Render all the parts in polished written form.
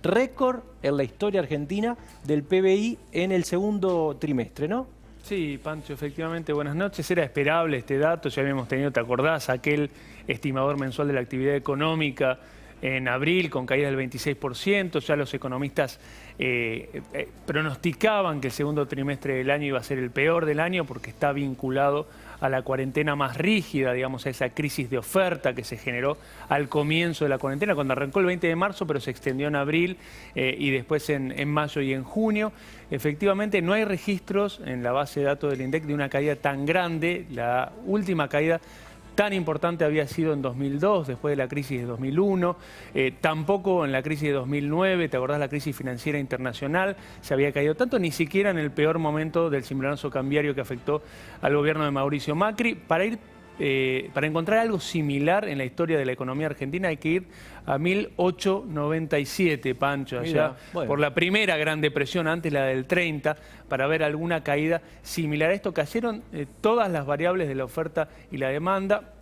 récord en la historia argentina del PBI en el segundo trimestre, ¿no? Sí, Pancho, efectivamente, buenas noches. Era esperable este dato, ya habíamos tenido, ¿te acordás? Aquel estimador mensual de la actividad económica en abril con caída del 26%, ya los economistas pronosticaban que el segundo trimestre del año iba a ser el peor del año porque está vinculado a la cuarentena más rígida, digamos, a esa crisis de oferta que se generó al comienzo de la cuarentena, cuando arrancó el 20 de marzo, pero se extendió en abril y después en mayo y en junio. Efectivamente, no hay registros en la base de datos del INDEC de una caída tan grande. La última caída tan importante había sido en 2002, después de la crisis de 2001, tampoco en la crisis de 2009, ¿te acordás la crisis financiera internacional? Se había caído tanto, ni siquiera en el peor momento del cimbronazo cambiario que afectó al gobierno de Mauricio Macri. Para encontrar algo similar en la historia de la economía argentina hay que ir a 1897, Pancho, allá por la primera Gran Depresión, antes la del 30, para ver alguna caída similar a esto. Cayeron todas las variables de la oferta y la demanda,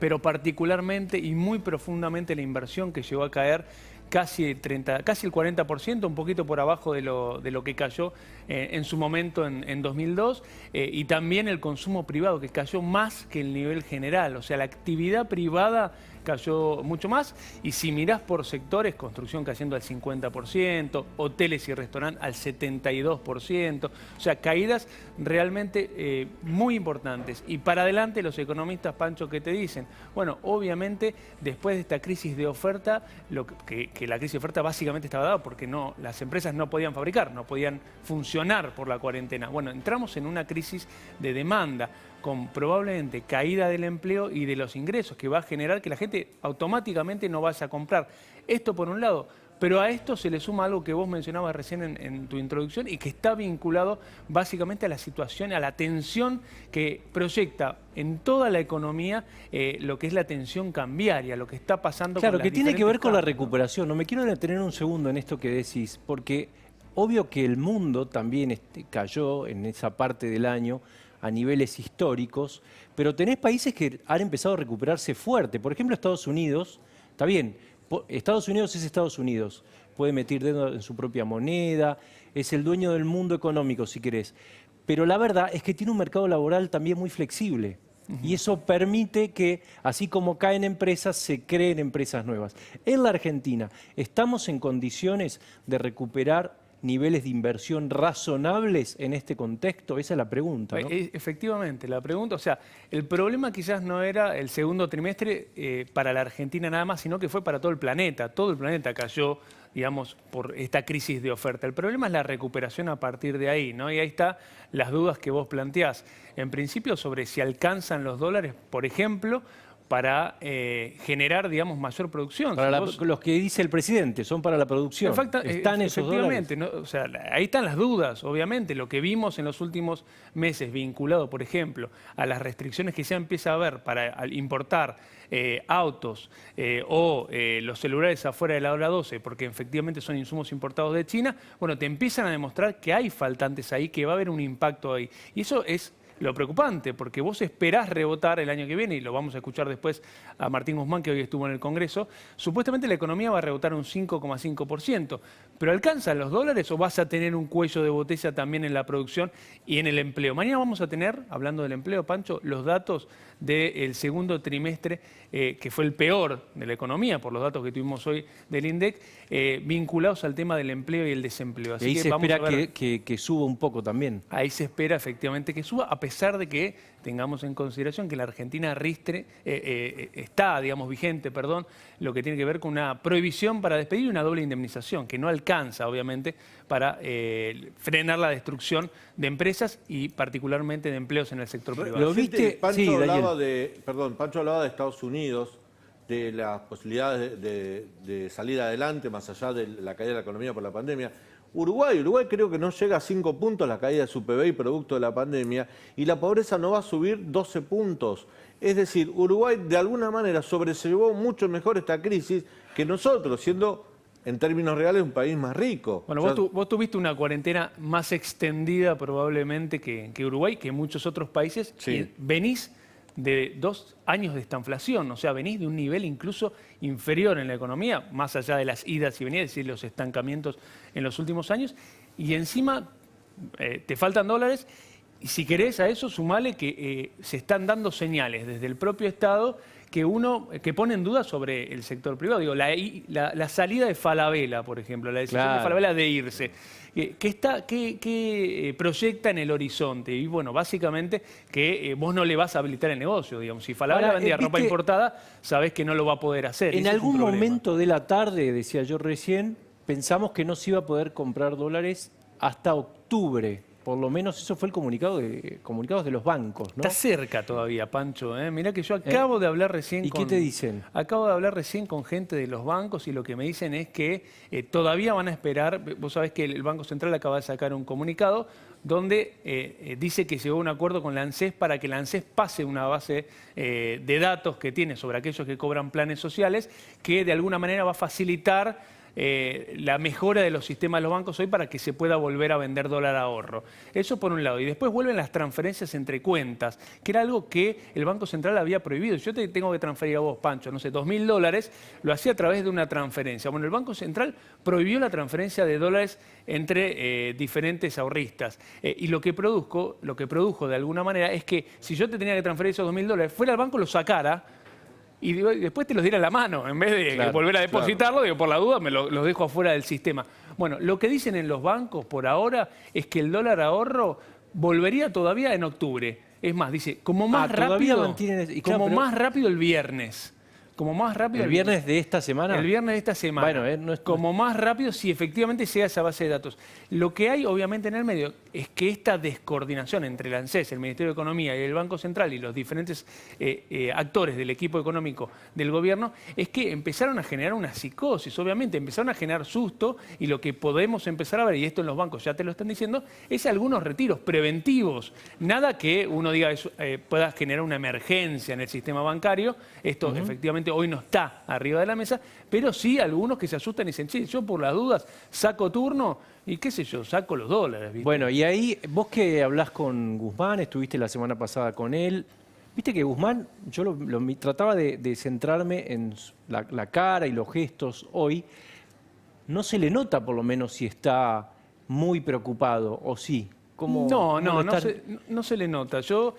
pero particularmente y muy profundamente la inversión, que llegó a caer casi el 40%, un poquito por abajo de lo que cayó en su momento en 2002, y también el consumo privado, que cayó más que el nivel general. O sea, la actividad privada cayó mucho más, y si mirás por sectores, construcción cayendo al 50%, hoteles y restaurantes al 72%, o sea, caídas realmente muy importantes. Y para adelante los economistas, Pancho, ¿qué te dicen? Bueno, obviamente, después de esta crisis de oferta, que la crisis de oferta básicamente estaba dada porque las empresas no podían fabricar, no podían funcionar por la cuarentena. Bueno, entramos en una crisis de demanda, con probablemente caída del empleo y de los ingresos, que va a generar que la gente automáticamente no vaya a comprar. Esto por un lado, pero a esto se le suma algo que vos mencionabas recién en tu introducción y que está vinculado básicamente a la situación, a la tensión que proyecta en toda la economía lo que es la tensión cambiaria, lo que está pasando con las Claro, que tiene que ver con la cambios, ¿no? recuperación. No me quiero detener un segundo en esto que decís, porque obvio que el mundo también cayó en esa parte del año a niveles históricos, pero tenés países que han empezado a recuperarse fuerte. Por ejemplo, Estados Unidos, está bien, Estados Unidos es Estados Unidos, puede meter dedo en su propia moneda, es el dueño del mundo económico, si querés. Pero la verdad es que tiene un mercado laboral también muy flexible. Y eso permite que, así como caen empresas, se creen empresas nuevas. En la Argentina, ¿estamos en condiciones de recuperar niveles de inversión razonables en este contexto? Esa es la pregunta, ¿no? Efectivamente, la pregunta, o sea, el problema quizás no era el segundo trimestre para la Argentina nada más, sino que fue para todo el planeta. Todo el planeta cayó, digamos, por esta crisis de oferta. El problema es la recuperación a partir de ahí, ¿no? Y ahí están las dudas que vos planteás. En principio, sobre si alcanzan los dólares, por ejemplo, para generar, digamos, mayor producción. Para los que dice el presidente, son para la producción. ¿Están esos dólares? ¿No? O sea, ahí están las dudas, obviamente. Lo que vimos en los últimos meses vinculado, por ejemplo, a las restricciones que ya empieza a haber para importar autos o los celulares afuera de la hora 12, porque efectivamente son insumos importados de China, bueno, te empiezan a demostrar que hay faltantes ahí, que va a haber un impacto ahí. Y eso es lo preocupante, porque vos esperás rebotar el año que viene, y lo vamos a escuchar después a Martín Guzmán, que hoy estuvo en el Congreso. Supuestamente la economía va a rebotar un 5,5%, pero ¿alcanzan los dólares o vas a tener un cuello de botella también en la producción y en el empleo? Mañana vamos a tener, hablando del empleo, Pancho, los datos del segundo trimestre, que fue el peor de la economía, por los datos que tuvimos hoy del INDEC, vinculados al tema del empleo y el desempleo. Así y ahí se espera que suba un poco también. Ahí se espera efectivamente que suba, a pesar de que tengamos en consideración que la Argentina está, digamos, vigente, lo que tiene que ver con una prohibición para despedir y una doble indemnización, que no alcanza, obviamente, para frenar la destrucción de empresas y particularmente de empleos en el sector privado. ¿Lo viste? Pancho hablaba de Estados Unidos, de las posibilidades de salir adelante más allá de la caída de la economía por la pandemia. Uruguay creo que no llega a 5 puntos la caída de su PBI producto de la pandemia, y la pobreza no va a subir 12 puntos. Es decir, Uruguay de alguna manera sobrellevó mucho mejor esta crisis que nosotros, siendo en términos reales un país más rico. Bueno, vos tuviste una cuarentena más extendida probablemente que Uruguay, que muchos otros países, sí. Y venís de 2 años de estanflación, o sea, venís de un nivel incluso inferior en la economía, más allá de las idas y venidas, es decir, los estancamientos en los últimos años, y encima te faltan dólares, y si querés a eso sumale que se están dando señales desde el propio Estado que pone en duda sobre el sector privado. Digo, la salida de Falabella, por ejemplo, la decisión de Falabella de irse, que proyecta en el horizonte. Y bueno, básicamente que vos no le vas a habilitar el negocio, digamos. Si Falabella vendía ropa importada, sabés que no lo va a poder hacer. En algún momento de la tarde, decía yo recién, pensamos que no se iba a poder comprar dólares hasta octubre. Por lo menos eso fue el comunicados de los bancos, ¿no? Está cerca todavía, Pancho. Mirá que yo acabo de hablar recién ¿Y qué te dicen? Acabo de hablar recién con gente de los bancos y lo que me dicen es que todavía van a esperar. Vos sabés que el Banco Central acaba de sacar un comunicado donde dice que llegó a un acuerdo con la ANSES para que la ANSES pase una base de datos que tiene sobre aquellos que cobran planes sociales, que de alguna manera va a facilitar la mejora de los sistemas de los bancos hoy para que se pueda volver a vender dólar ahorro. Eso por un lado. Y después vuelven las transferencias entre cuentas, que era algo que el Banco Central había prohibido. Yo te tengo que transferir a vos, Pancho, no sé, $2.000, lo hacía a través de una transferencia. Bueno, el Banco Central prohibió la transferencia de dólares entre diferentes ahorristas. Y lo que produjo de alguna manera es que si yo te tenía que transferir esos $2.000, fuera al banco, lo sacara y después te los diera a la mano, en vez de volver a depositarlo, digo, por la duda me los dejo afuera del sistema. Bueno, lo que dicen en los bancos por ahora es que el dólar ahorro volvería todavía en octubre. Es más, dice, como más rápido, más rápido el viernes. Como más rápido. ¿El viernes de esta semana? El viernes de esta semana. Bueno, no es... Como más rápido si efectivamente llega a esa base de datos. Lo que hay, obviamente, en el medio es que esta descoordinación entre el ANSES, el Ministerio de Economía y el Banco Central y los diferentes actores del equipo económico del gobierno, es que empezaron a generar una psicosis, obviamente, empezaron a generar susto y lo que podemos empezar a ver, y esto en los bancos ya te lo están diciendo, es algunos retiros preventivos. Nada que uno diga pueda generar una emergencia en el sistema bancario. Esto efectivamente hoy no está arriba de la mesa, pero sí algunos que se asustan y dicen, che, yo por las dudas saco turno y qué sé yo, saco los dólares. ¿Viste? Bueno, y ahí, vos que hablás con Guzmán, estuviste la semana pasada con él, viste que Guzmán, yo trataba de centrarme en la cara y los gestos hoy, no se le nota por lo menos si está muy preocupado, ¿o sí? No se le nota. Yo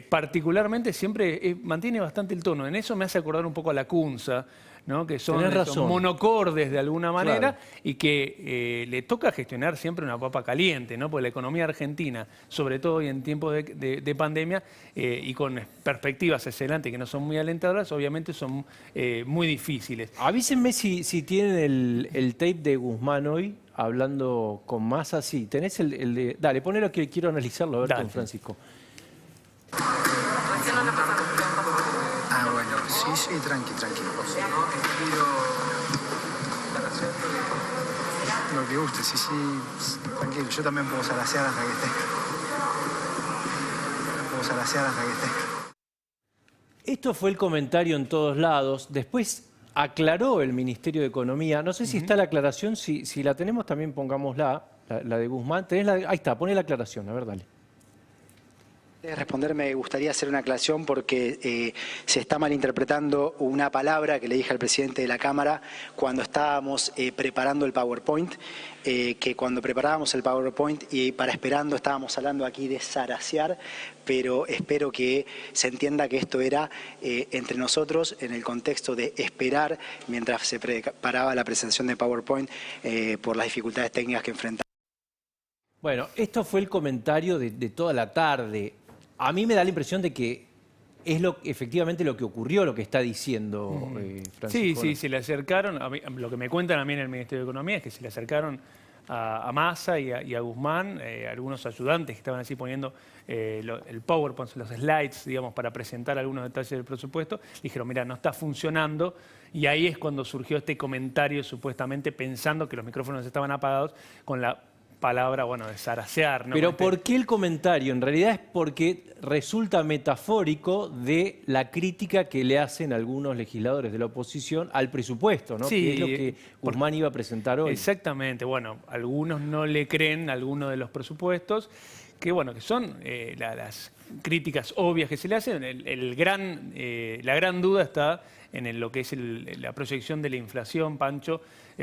particularmente siempre mantiene bastante el tono. En eso me hace acordar un poco a la Kunza, ¿no? Que son monocordes de alguna manera, y que le toca gestionar siempre una papa caliente, ¿no? Porque la economía argentina, sobre todo hoy en tiempos de pandemia y con perspectivas excelentes que no son muy alentadoras, obviamente son muy difíciles. Avísenme si tienen el tape de Guzmán hoy, hablando con Massa. Sí, tenés el de... Dale, ponelo que quiero analizarlo, a ver con Francisco. Ah, bueno, sí, tranquilo. Lo que guste, sí, tranquilo. Yo también puedo salasear hasta que esté. Esto fue el comentario en todos lados. Después aclaró el Ministerio de Economía. No sé si está la aclaración, si la tenemos también pongámosla, la de Guzmán. Ahí está, poné la aclaración, a ver, dale. Responder, me gustaría hacer una aclaración porque se está malinterpretando una palabra que le dije al presidente de la Cámara cuando estábamos preparando el PowerPoint, que cuando preparábamos el PowerPoint y para esperando estábamos hablando aquí de zarasear, pero espero que se entienda que esto era entre nosotros en el contexto de esperar mientras se preparaba la presentación de PowerPoint por las dificultades técnicas que enfrentamos. Bueno, esto fue el comentario de toda la tarde. A mí me da la impresión de que es efectivamente lo que ocurrió, lo que está diciendo Francisco. Sí, se le acercaron, lo que me cuentan a mí en el Ministerio de Economía es que se le acercaron a Massa y a Guzmán, algunos ayudantes que estaban así poniendo el PowerPoint, los slides, digamos, para presentar algunos detalles del presupuesto. Dijeron, mira, no está funcionando, y ahí es cuando surgió este comentario supuestamente pensando que los micrófonos estaban apagados con la palabra, bueno, de zarasear, ¿no? Pero ¿por qué el comentario? En realidad es porque resulta metafórico de la crítica que le hacen algunos legisladores de la oposición al presupuesto, ¿no? Sí, que es lo que Guzmán iba a presentar hoy. Exactamente. Bueno, algunos no le creen a alguno de los presupuestos que bueno, que son las críticas obvias que se le hacen. La gran duda está en lo que es la proyección de la inflación, Pancho,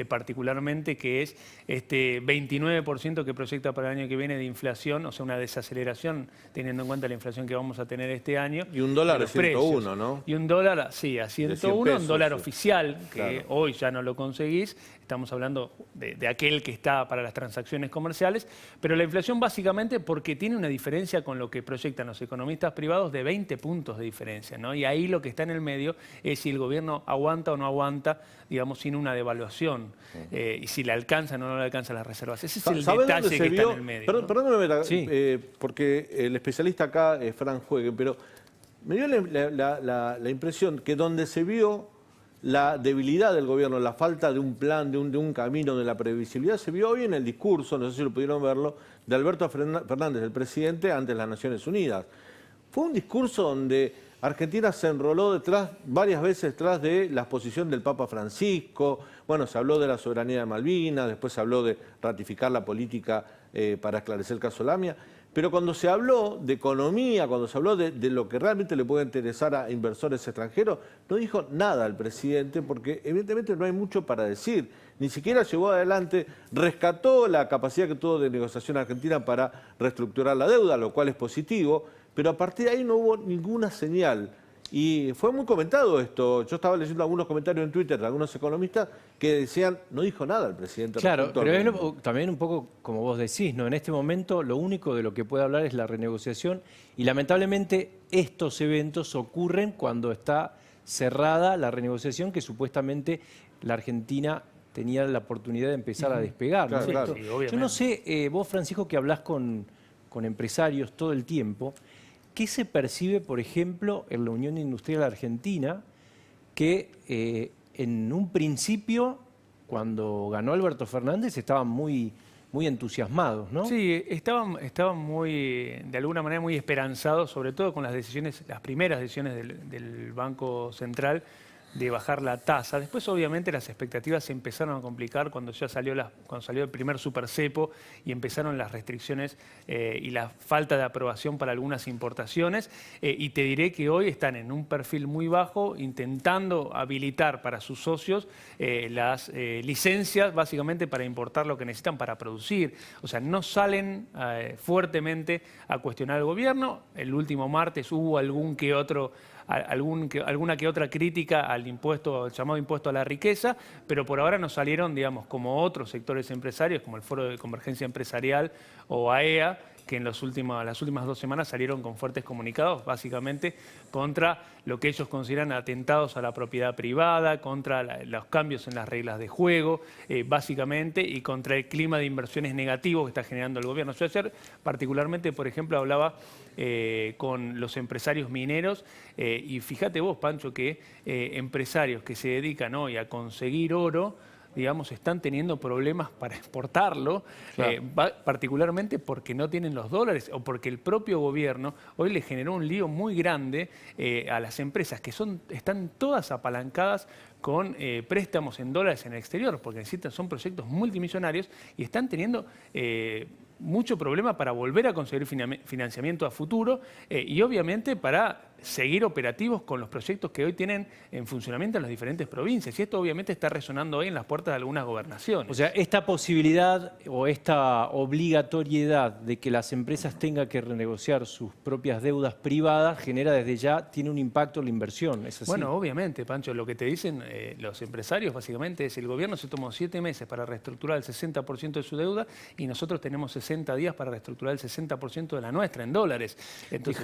particularmente, que es este 29% que proyecta para el año que viene de inflación, o sea, una desaceleración teniendo en cuenta la inflación que vamos a tener este año. Y un dólar a 101, ¿no? Y un dólar, sí, a 101, pesos, un dólar sí. oficial, que Claro. hoy ya no lo conseguís. Estamos hablando de aquel que está para las transacciones comerciales, pero la inflación básicamente porque tiene una diferencia con lo que proyectan los economistas privados de 20 puntos de diferencia, ¿no? Y ahí lo que está en el medio es si el gobierno aguanta o no aguanta, digamos, sin una devaluación, y si le alcanzan o no le alcanzan las reservas. Ese es el detalle que está en el medio. Perdóname, Sí. porque el especialista acá es Fran Juegue, pero me dio la impresión que donde se vio la debilidad del gobierno, la falta de un plan, de un camino, de la previsibilidad, se vio hoy en el discurso, no sé si lo pudieron verlo, de Alberto Fernández, el presidente, ante las Naciones Unidas. Fue un discurso donde Argentina se enroló varias veces detrás de la exposición del Papa Francisco. Bueno, se habló de la soberanía de Malvinas, después se habló de ratificar la política para esclarecer el caso Lamia. Pero cuando se habló de economía, cuando se habló de lo que realmente le puede interesar a inversores extranjeros, no dijo nada el presidente porque evidentemente no hay mucho para decir. Ni siquiera llevó adelante, rescató la capacidad que tuvo de negociación Argentina para reestructurar la deuda, lo cual es positivo, pero a partir de ahí no hubo ninguna señal. Y fue muy comentado esto. Yo estaba leyendo algunos comentarios en Twitter de algunos economistas que decían, no dijo nada el presidente. Claro, pero es también un poco como vos decís, ¿no? En este momento lo único de lo que puede hablar es la renegociación y lamentablemente estos eventos ocurren cuando está cerrada la renegociación que supuestamente la Argentina tenía la oportunidad de empezar a despegar, ¿no es Claro, cierto? claro. Sí, Yo no sé, vos Francisco que hablás con empresarios todo el tiempo, ¿qué se percibe, por ejemplo, en la Unión Industrial Argentina, que en un principio, cuando ganó Alberto Fernández, estaban muy entusiasmados, ¿no? Sí, estaban muy, de alguna manera muy esperanzados, sobre todo con las primeras decisiones del Banco Central de bajar la tasa. Después, obviamente, las expectativas se empezaron a complicar cuando ya salió el primer supercepo y empezaron las restricciones y la falta de aprobación para algunas importaciones. Y te diré que hoy están en un perfil muy bajo, intentando habilitar para sus socios las licencias, básicamente para importar lo que necesitan para producir. O sea, no salen fuertemente a cuestionar al gobierno. El último martes hubo alguna que otra crítica al llamado impuesto a la riqueza, pero por ahora no salieron, digamos, como otros sectores empresarios, como el Foro de Convergencia Empresarial o AEA, que en las últimas 2 semanas salieron con fuertes comunicados, básicamente contra lo que ellos consideran atentados a la propiedad privada, contra los cambios en las reglas de juego, básicamente, y contra el clima de inversiones negativos que está generando el gobierno. Yo ayer, particularmente, por ejemplo, hablaba con los empresarios mineros, y fíjate vos, Pancho, que empresarios que se dedican hoy a conseguir oro, digamos, están teniendo problemas para exportarlo, Claro. particularmente porque no tienen los dólares o porque el propio gobierno hoy le generó un lío muy grande a las empresas que están todas apalancadas con préstamos en dólares en el exterior, porque son proyectos multimillonarios y están teniendo mucho problema para volver a conseguir financiamiento a futuro y obviamente para seguir operativos con los proyectos que hoy tienen en funcionamiento en las diferentes provincias. Y esto obviamente está resonando hoy en las puertas de algunas gobernaciones. O sea, esta posibilidad o esta obligatoriedad de que las empresas tengan que renegociar sus propias deudas privadas genera desde ya, tiene un impacto en la inversión, ¿es así? Bueno, obviamente, Pancho, lo que te dicen los empresarios básicamente es el gobierno se tomó 7 meses para reestructurar el 60% de su deuda y nosotros tenemos 60 días para reestructurar el 60% de la nuestra en dólares. Entonces,